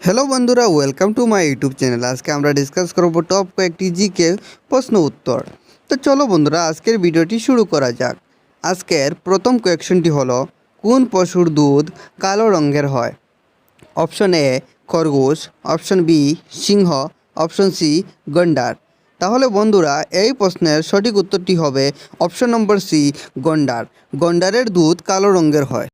Hello বন্ধুরা, welcome to my YouTube channel. আজকে আমরা ডিসকাস করব টপ কয়েকটি জিকে প্রশ্ন উত্তর। তো চলো বন্ধুরা, আজকের ভিডিওটি শুরু করা যাক। আজকের প্রথম কোয়েকশনটি হলো, কোন পশুর দুধ কালো রঙের হয়? অপশন এ খরগোশ, অপশন বি সিংহ, অপশন সি গন্ডার। তাহলে বন্ধুরা, এই প্রশ্নের সঠিক উত্তরটি হবে অপশন নম্বর সি গন্ডার। গন্ডারের দুধ কালো রঙের হয়।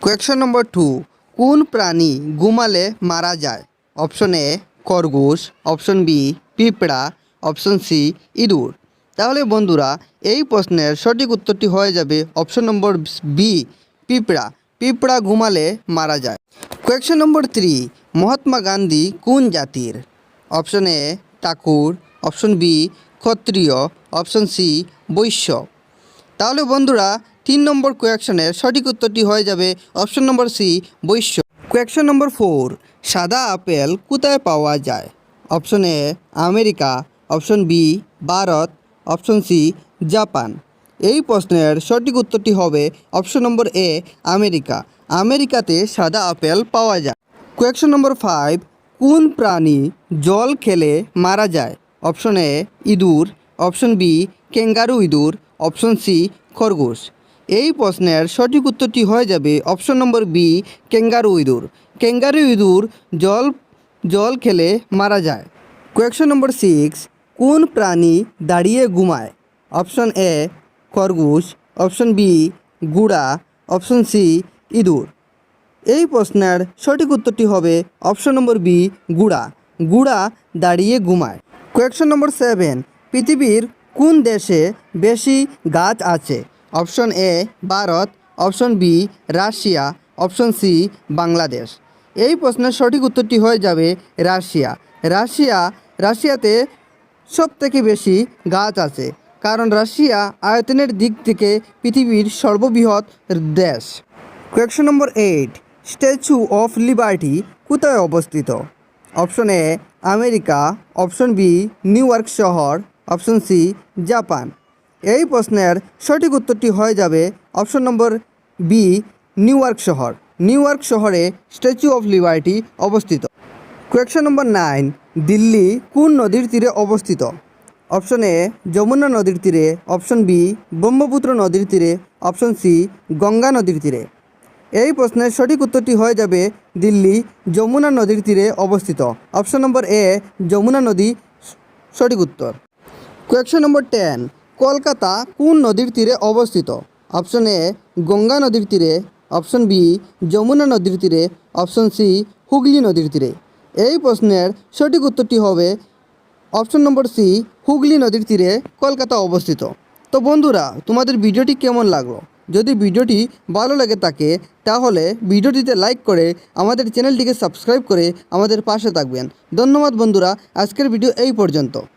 কোয়েকশন নম্বর 2, কোন প্রাণী ঘুমালে মারা যায়? অপশন এ খরগোশ, অপশন বি পিঁপড়া, অপশন সি ইঁদুর। তাহলে বন্ধুরা, এই প্রশ্নের সঠিক উত্তরটি হয়ে যাবে অপশন নম্বর বি পিঁপড়া। পিঁপড়া ঘুমালে মারা যায়। কোয়েকশন নম্বর 3, মহাত্মা গান্ধী কোন জাতির? Option A Thakur, option B ক্ষত্রিয়, অপশন সি বৈশ্য। তাহলে বন্ধুরা, 3 নম্বর কোয়েকশনের সঠিক উত্তরটি হয়ে যাবে অপশন নম্বর সি বৈশ্য। কোয়েকশন নম্বর 4, সাদা আপেল কোথায় পাওয়া যায়? Option A America, option B Bharat, option C Japan. এই প্রশ্নের সঠিক উত্তরটি হবে অপশন নম্বর এ আমেরিকা। আমেরিকাতে সাদা আপেল পাওয়া যায়। কোয়েকশন নম্বর 5, কোন প্রাণী জল খেলে মারা যায়? অপশন এ ইঁদুর, অপশন বি ক্যাঙ্গারু ইঁদুর, অপশন সি খরগোশ। এই প্রশ্নের সঠিক উত্তরটি হয়ে যাবে অপশন নম্বর বি ক্যাঙ্গারু ইঁদুর। ক্যাঙ্গারু ইঁদুর জল খেলে মারা যায়। কোয়েকশন নম্বর 6, কোন প্রাণী দাঁড়িয়ে ঘুমায়? অপশন এ খরগোশ, অপশন বি ঘোড়া, অপশন সি ইঁদুর। এই প্রশ্নের সঠিক উত্তরটি হবে অপশন নম্বর বি ঘোড়া। ঘোড়া দাঁড়িয়ে ঘুমায়। কোয়েকশন নম্বর 7, পৃথিবীর কোন দেশে বেশি গাছ আছে? Option A Bharat, option B Russia, option C Bangladesh. এই প্রশ্নের সঠিক উত্তরটি হয়ে যাবে রাশিয়া। রাশিয়াতে সবথেকে বেশি গাছ আছে, কারণ রাশিয়া আয়তনের দিক থেকে পৃথিবীর সর্ববৃহৎ দেশ। কোয়েকশন নম্বর 8, স্ট্যাচু অফ লিবার্টি কোথায় অবস্থিত? Option A America, option B New York শহর, অপশন সি জাপান। এই প্রশ্নের সঠিক উত্তরটি হয়ে যাবে অপশন নম্বর বি নিউ ইয়র্ক শহর। নিউ ইয়র্ক শহরে স্ট্যাচু অফ লিবার্টি অবস্থিত। কোয়েকশন নম্বর 9, দিল্লি কোন নদীর তীরে অবস্থিত? অপশন এ যমুনা নদীর তীরে, অপশন বি ব্রহ্মপুত্র নদীর তীরে, অপশন সি গঙ্গা নদীর তীরে। এই প্রশ্নের সঠিক উত্তরটি হয়ে যাবে দিল্লি যমুনা নদীর তীরে অবস্থিত। অপশন নম্বর এ যমুনা নদী সঠিক উত্তর। কোয়েকশন নম্বর 10, কলকাতা কোন নদীর তীরে অবস্থিত? অপশন এ গঙ্গা নদীর তীরে, অপশন বি যমুনা নদীর তীরে, অপশন সি হুগলি নদীর তীরে। এই প্রশ্নের সঠিক উত্তরটি হবে অপশন নম্বর সি হুগলি নদীর তীরে কলকাতা অবস্থিত। তো বন্ধুরা, তোমাদের ভিডিওটি কেমন লাগলো? যদি ভিডিওটি ভালো লাগে থাকে, তাহলে ভিডিওটিতে লাইক করে আমাদের চ্যানেলটিকে সাবস্ক্রাইব করে আমাদের পাশে থাকবেন। ধন্যবাদ বন্ধুরা, আজকের ভিডিও এই পর্যন্ত।